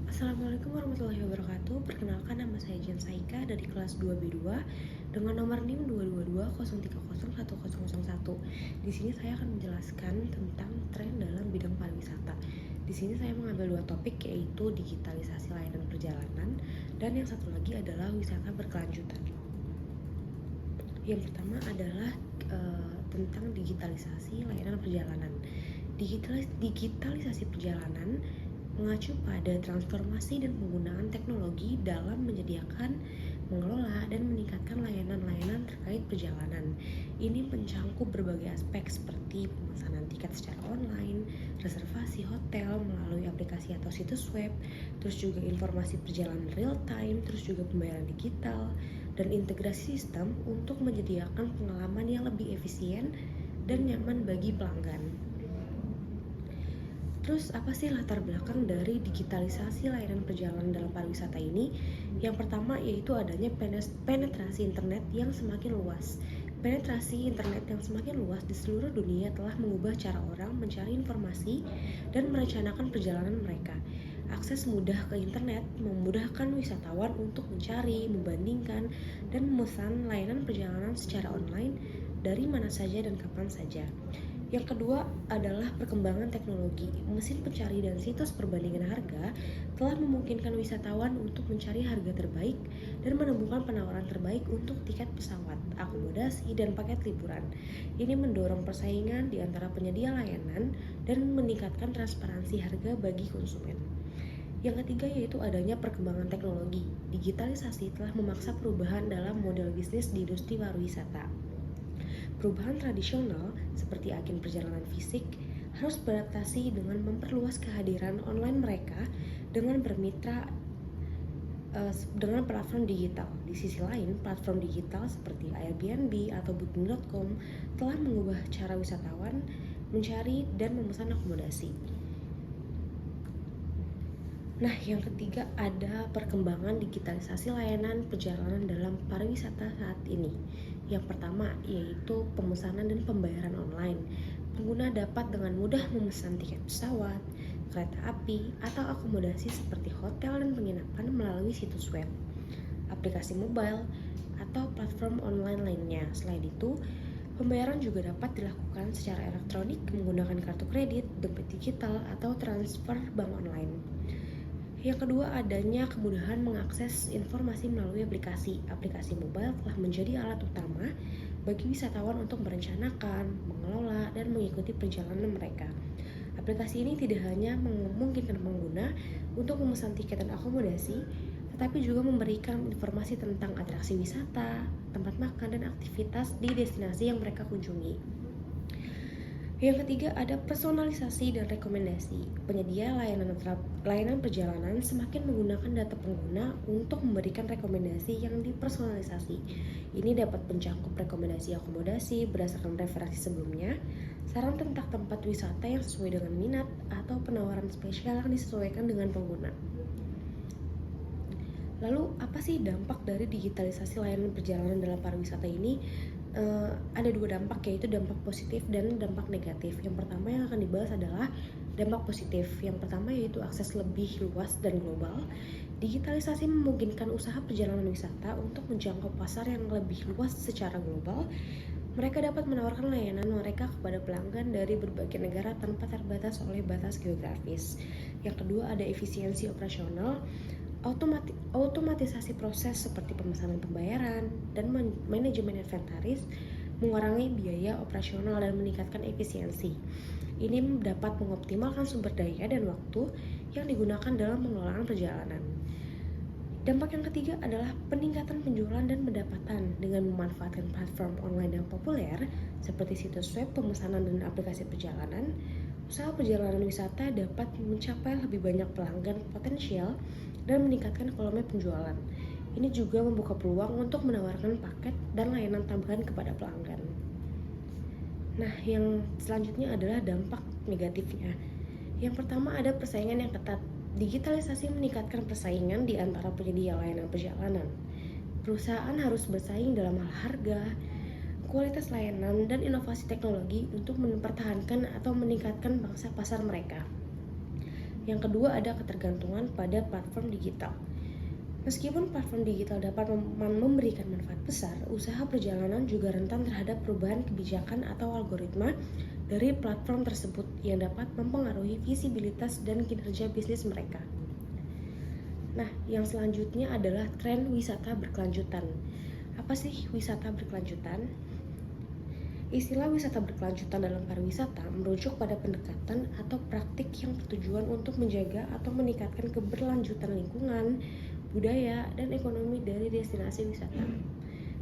Assalamualaikum warahmatullahi wabarakatuh. Perkenalkan, nama saya Jen Saika dari kelas 2B2 dengan nomor NIM 222030101. Di sini saya akan menjelaskan tentang tren dalam bidang pariwisata. Di sini saya mengambil dua topik, yaitu digitalisasi layanan perjalanan dan yang satu lagi adalah wisata berkelanjutan. Yang pertama adalah tentang digitalisasi layanan perjalanan. Digitalisasi perjalanan mengacu pada transformasi dan penggunaan teknologi dalam menyediakan, mengelola, dan meningkatkan layanan-layanan terkait perjalanan. Ini mencangkup berbagai aspek seperti pemesanan tiket secara online, reservasi hotel melalui aplikasi atau situs web, terus juga informasi perjalanan real time, terus juga pembayaran digital, dan integrasi sistem untuk menyediakan pengalaman yang lebih efisien dan nyaman bagi pelanggan. Terus apa sih latar belakang dari digitalisasi layanan perjalanan dalam pariwisata ini? Yang pertama yaitu adanya penetrasi internet yang semakin luas. Penetrasi internet yang semakin luas di seluruh dunia telah mengubah cara orang mencari informasi dan merencanakan perjalanan mereka. Akses mudah ke internet memudahkan wisatawan untuk mencari, membandingkan, dan memesan layanan perjalanan secara online dari mana saja dan kapan saja. Yang kedua adalah perkembangan teknologi. Mesin pencari dan situs perbandingan harga telah memungkinkan wisatawan untuk mencari harga terbaik dan menemukan penawaran terbaik untuk tiket pesawat, akomodasi, dan paket liburan. Ini mendorong persaingan di antara penyedia layanan dan meningkatkan transparansi harga bagi konsumen. Yang ketiga yaitu adanya perkembangan teknologi. Digitalisasi telah memaksa perubahan dalam model bisnis di industri pariwisata. Perubahan tradisional seperti agen perjalanan fisik harus beradaptasi dengan memperluas kehadiran online mereka dengan bermitra dengan platform digital. Di sisi lain, platform digital seperti Airbnb atau Booking.com telah mengubah cara wisatawan mencari dan memesan akomodasi. Nah, yang ketiga ada perkembangan digitalisasi layanan perjalanan dalam pariwisata saat ini. Yang pertama yaitu pemesanan dan pembayaran online. Pengguna dapat dengan mudah memesan tiket pesawat, kereta api, atau akomodasi seperti hotel dan penginapan melalui situs web, aplikasi mobile, atau platform online lainnya. Selain itu, pembayaran juga dapat dilakukan secara elektronik menggunakan kartu kredit, dompet digital, atau transfer bank online. Yang kedua, adanya kemudahan mengakses informasi melalui aplikasi. Aplikasi mobile telah menjadi alat utama bagi wisatawan untuk merencanakan, mengelola, dan mengikuti perjalanan mereka. Aplikasi ini tidak hanya memungkinkan pengguna untuk memesan tiket dan akomodasi, tetapi juga memberikan informasi tentang atraksi wisata, tempat makan, dan aktivitas di destinasi yang mereka kunjungi. Yang ketiga ada personalisasi dan rekomendasi. Penyedia layanan perjalanan semakin menggunakan data pengguna untuk memberikan rekomendasi yang dipersonalisasi. Ini dapat mencakup rekomendasi akomodasi berdasarkan referensi sebelumnya, saran tentang tempat wisata yang sesuai dengan minat, atau penawaran spesial yang disesuaikan dengan pengguna. Lalu apa sih dampak dari digitalisasi layanan perjalanan dalam pariwisata ini? Ada dua dampak, yaitu dampak positif dan dampak negatif. Yang pertama yang akan dibahas adalah dampak positif. Yang pertama yaitu akses lebih luas dan global. Digitalisasi memungkinkan usaha perjalanan wisata untuk menjangkau pasar yang lebih luas secara global. Mereka dapat menawarkan layanan mereka kepada pelanggan dari berbagai negara tanpa terbatas oleh batas geografis. Yang kedua ada efisiensi operasional. Otomatisasi proses seperti pemesanan pembayaran dan manajemen inventaris mengurangi biaya operasional dan meningkatkan efisiensi. Ini dapat mengoptimalkan sumber daya dan waktu yang digunakan dalam pengelolaan perjalanan. Dampak yang ketiga adalah peningkatan penjualan dan pendapatan. Dengan memanfaatkan platform online yang populer seperti situs web, pemesanan, dan aplikasi perjalanan, usaha perjalanan wisata dapat mencapai lebih banyak pelanggan potensial dan meningkatkan volume penjualan. Ini juga membuka peluang untuk menawarkan paket dan layanan tambahan kepada pelanggan. Nah, yang selanjutnya adalah dampak negatifnya. Yang pertama ada persaingan yang ketat. Digitalisasi meningkatkan persaingan di antara penyedia layanan perjalanan. Perusahaan harus bersaing dalam hal harga, kualitas layanan, dan inovasi teknologi untuk mempertahankan atau meningkatkan pangsa pasar mereka. Yang kedua ada ketergantungan pada platform digital. Meskipun platform digital dapat memberikan manfaat besar, usaha perjalanan juga rentan terhadap perubahan kebijakan atau algoritma dari platform tersebut yang dapat mempengaruhi visibilitas dan kinerja bisnis mereka. Nah, yang selanjutnya adalah tren wisata berkelanjutan. Apa sih wisata berkelanjutan? Istilah wisata berkelanjutan dalam pariwisata merujuk pada pendekatan atau praktik yang bertujuan untuk menjaga atau meningkatkan keberlanjutan lingkungan, budaya, dan ekonomi dari destinasi wisata.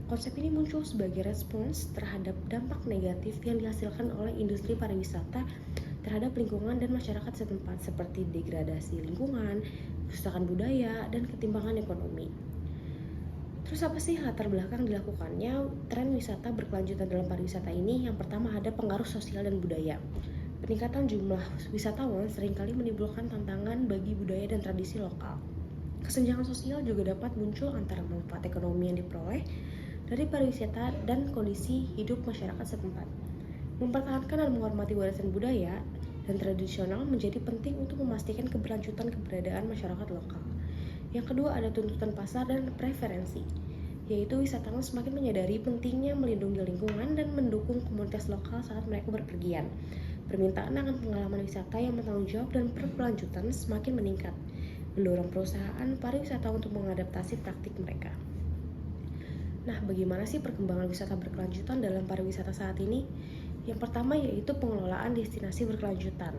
Konsep ini muncul sebagai respons terhadap dampak negatif yang dihasilkan oleh industri pariwisata terhadap lingkungan dan masyarakat setempat seperti degradasi lingkungan, kerusakan budaya, dan ketimpangan ekonomi. Terus apa sih latar belakang dilakukannya tren wisata berkelanjutan dalam pariwisata ini? Yang pertama ada pengaruh sosial dan budaya. Peningkatan jumlah wisatawan seringkali menimbulkan tantangan bagi budaya dan tradisi lokal. Kesenjangan sosial juga dapat muncul antara manfaat ekonomi yang diperoleh dari pariwisata dan kondisi hidup masyarakat setempat. Mempertahankan dan menghormati warisan budaya dan tradisional menjadi penting untuk memastikan keberlanjutan keberadaan masyarakat lokal. Yang kedua ada tuntutan pasar dan preferensi, yaitu wisatawan semakin menyadari pentingnya melindungi lingkungan dan mendukung komunitas lokal saat mereka berpergian. Permintaan akan pengalaman wisata yang bertanggung jawab dan berkelanjutan semakin meningkat, mendorong perusahaan pariwisata untuk mengadaptasi praktik mereka. Nah, bagaimana sih perkembangan wisata berkelanjutan dalam pariwisata saat ini? Yang pertama yaitu pengelolaan destinasi berkelanjutan.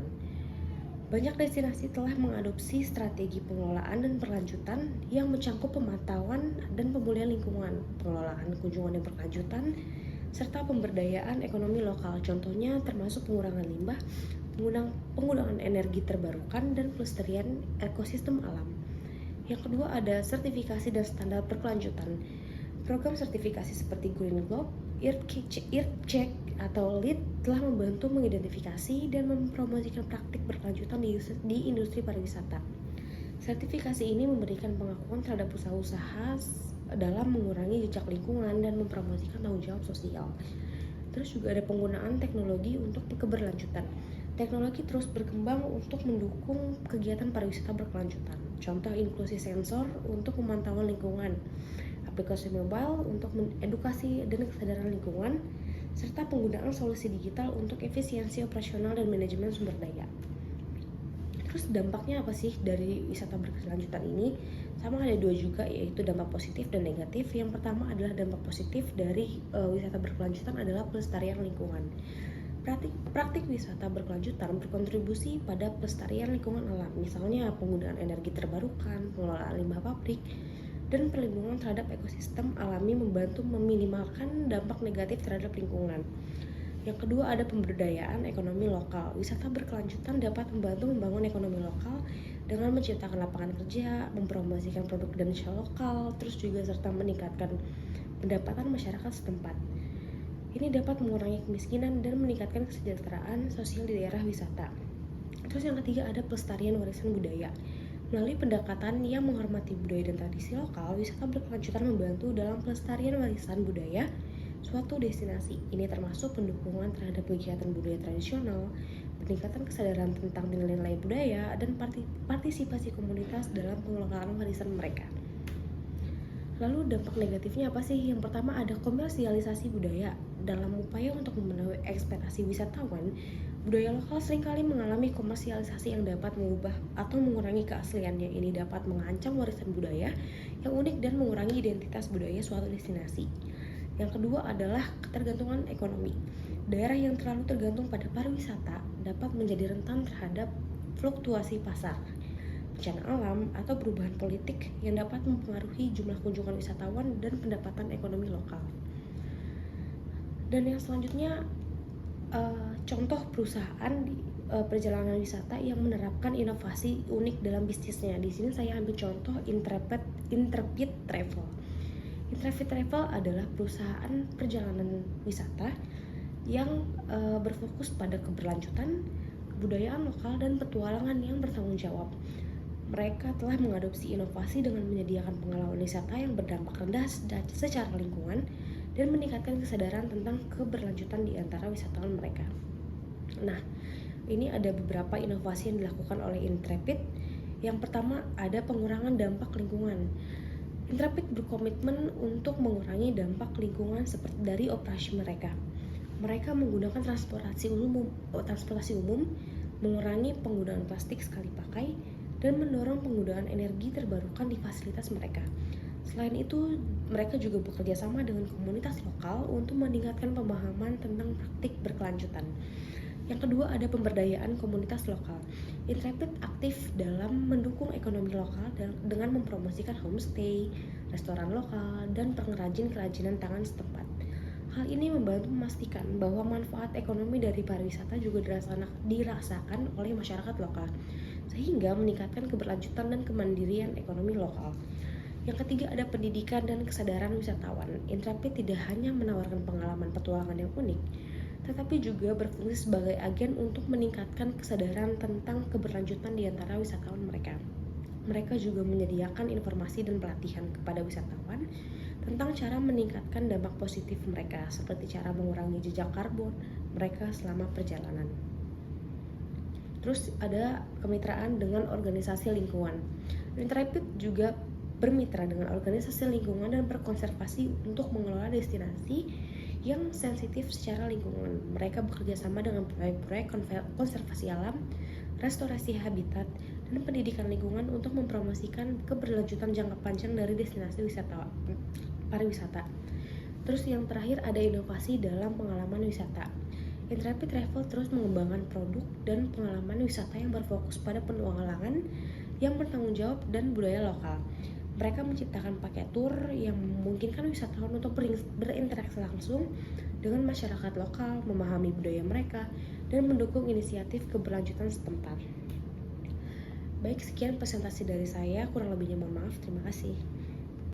Banyak destinasi telah mengadopsi strategi pengelolaan dan berkelanjutan yang mencakup pemantauan dan pemulihan lingkungan, pengelolaan kunjungan yang berkelanjutan, serta pemberdayaan ekonomi lokal. Contohnya termasuk pengurangan limbah, penggunaan energi terbarukan, dan pelestarian ekosistem alam. Yang kedua ada sertifikasi dan standar berkelanjutan. Program sertifikasi seperti Green Globe, EarthCheck, atau LEED telah membantu mengidentifikasi dan mempromosikan praktik berkelanjutan di industri pariwisata. Sertifikasi ini memberikan pengakuan terhadap usaha-usaha dalam mengurangi jejak lingkungan dan mempromosikan tanggung jawab sosial. Terus juga ada penggunaan teknologi untuk keberlanjutan. Teknologi terus berkembang untuk mendukung kegiatan pariwisata berkelanjutan. Contoh inklusi sensor untuk pemantauan lingkungan, aplikasi mobile untuk edukasi dan kesadaran lingkungan, serta penggunaan solusi digital untuk efisiensi operasional dan manajemen sumber daya. Terus dampaknya apa sih dari wisata berkelanjutan ini? Sama ada dua juga, yaitu dampak positif dan negatif. Yang pertama adalah dampak positif dari wisata berkelanjutan adalah pelestarian lingkungan. Praktik wisata berkelanjutan berkontribusi pada pelestarian lingkungan alam, misalnya penggunaan energi terbarukan, pengelolaan limbah pabrik, dan perlindungan terhadap ekosistem alami membantu meminimalkan dampak negatif terhadap lingkungan. Yang kedua ada pemberdayaan ekonomi lokal. Wisata berkelanjutan dapat membantu membangun ekonomi lokal dengan menciptakan lapangan kerja, mempromosikan produk dan jasa lokal, terus juga serta meningkatkan pendapatan masyarakat setempat. Ini dapat mengurangi kemiskinan dan meningkatkan kesejahteraan sosial di daerah wisata. Terus yang ketiga ada pelestarian warisan budaya. Melalui pendekatan yang menghormati budaya dan tradisi lokal, wisata berkelanjutan membantu dalam pelestarian warisan budaya suatu destinasi. Ini termasuk pendukungan terhadap kegiatan budaya tradisional, peningkatan kesadaran tentang nilai-nilai budaya, dan partisipasi komunitas dalam pengelolaan warisan mereka. Lalu dampak negatifnya apa sih? Yang pertama ada komersialisasi budaya. Dalam upaya untuk memenuhi ekspektasi wisatawan, budaya lokal seringkali mengalami komersialisasi yang dapat mengubah atau mengurangi keasliannya. Ini dapat mengancam warisan budaya yang unik dan mengurangi identitas budaya suatu destinasi. Yang kedua adalah ketergantungan ekonomi. Daerah yang terlalu tergantung pada pariwisata dapat menjadi rentan terhadap fluktuasi pasar, bencana alam, atau perubahan politik yang dapat mempengaruhi jumlah kunjungan wisatawan dan pendapatan ekonomi lokal. Dan yang selanjutnya contoh perusahaan perjalanan wisata yang menerapkan inovasi unik dalam bisnisnya. Di sini saya ambil contoh Intrepid Travel. Intrepid Travel adalah perusahaan perjalanan wisata yang berfokus pada keberlanjutan, kebudayaan lokal, dan petualangan yang bertanggung jawab. Mereka telah mengadopsi inovasi dengan menyediakan pengalaman wisata yang berdampak rendah secara lingkungan dan meningkatkan kesadaran tentang keberlanjutan di antara wisatawan mereka. Nah, Ini ada beberapa inovasi yang dilakukan oleh Intrepid. Yang pertama, ada pengurangan dampak lingkungan. Intrepid berkomitmen untuk mengurangi dampak lingkungan seperti dari operasi mereka. Mereka menggunakan transportasi umum, mengurangi penggunaan plastik sekali pakai, dan mendorong penggunaan energi terbarukan di fasilitas mereka. Selain itu, mereka juga bekerja sama dengan komunitas lokal untuk meningkatkan pemahaman tentang praktik berkelanjutan. Yang kedua, ada pemberdayaan komunitas lokal. Intrepid aktif dalam mendukung ekonomi lokal dengan mempromosikan homestay, restoran lokal, dan pengrajin kerajinan tangan setempat. Hal ini membantu memastikan bahwa manfaat ekonomi dari pariwisata juga dirasakan oleh masyarakat lokal, sehingga meningkatkan keberlanjutan dan kemandirian ekonomi lokal. Yang ketiga, ada pendidikan dan kesadaran wisatawan. Intrepid tidak hanya menawarkan pengalaman petualangan yang unik, tetapi juga berfungsi sebagai agen untuk meningkatkan kesadaran tentang keberlanjutan di antara wisatawan mereka. Mereka juga menyediakan informasi dan pelatihan kepada wisatawan tentang cara meningkatkan dampak positif mereka, seperti cara mengurangi jejak karbon mereka selama perjalanan. Terus ada kemitraan dengan organisasi lingkungan. Intrepid juga bermitra dengan organisasi lingkungan dan berkonservasi untuk mengelola destinasi yang sensitif secara lingkungan. Mereka bekerja sama dengan proyek-proyek konservasi alam, restorasi habitat, dan pendidikan lingkungan untuk mempromosikan keberlanjutan jangka panjang dari destinasi pariwisata. Terus yang terakhir, ada inovasi dalam pengalaman wisata. Intrepid Travel terus mengembangkan produk dan pengalaman wisata yang berfokus pada petualangan yang bertanggung jawab dan budaya lokal. Mereka menciptakan paket tour yang memungkinkan wisatawan untuk berinteraksi langsung dengan masyarakat lokal, memahami budaya mereka, dan mendukung inisiatif keberlanjutan setempat. Baik, sekian presentasi dari saya, kurang lebihnya mohon maaf, terima kasih.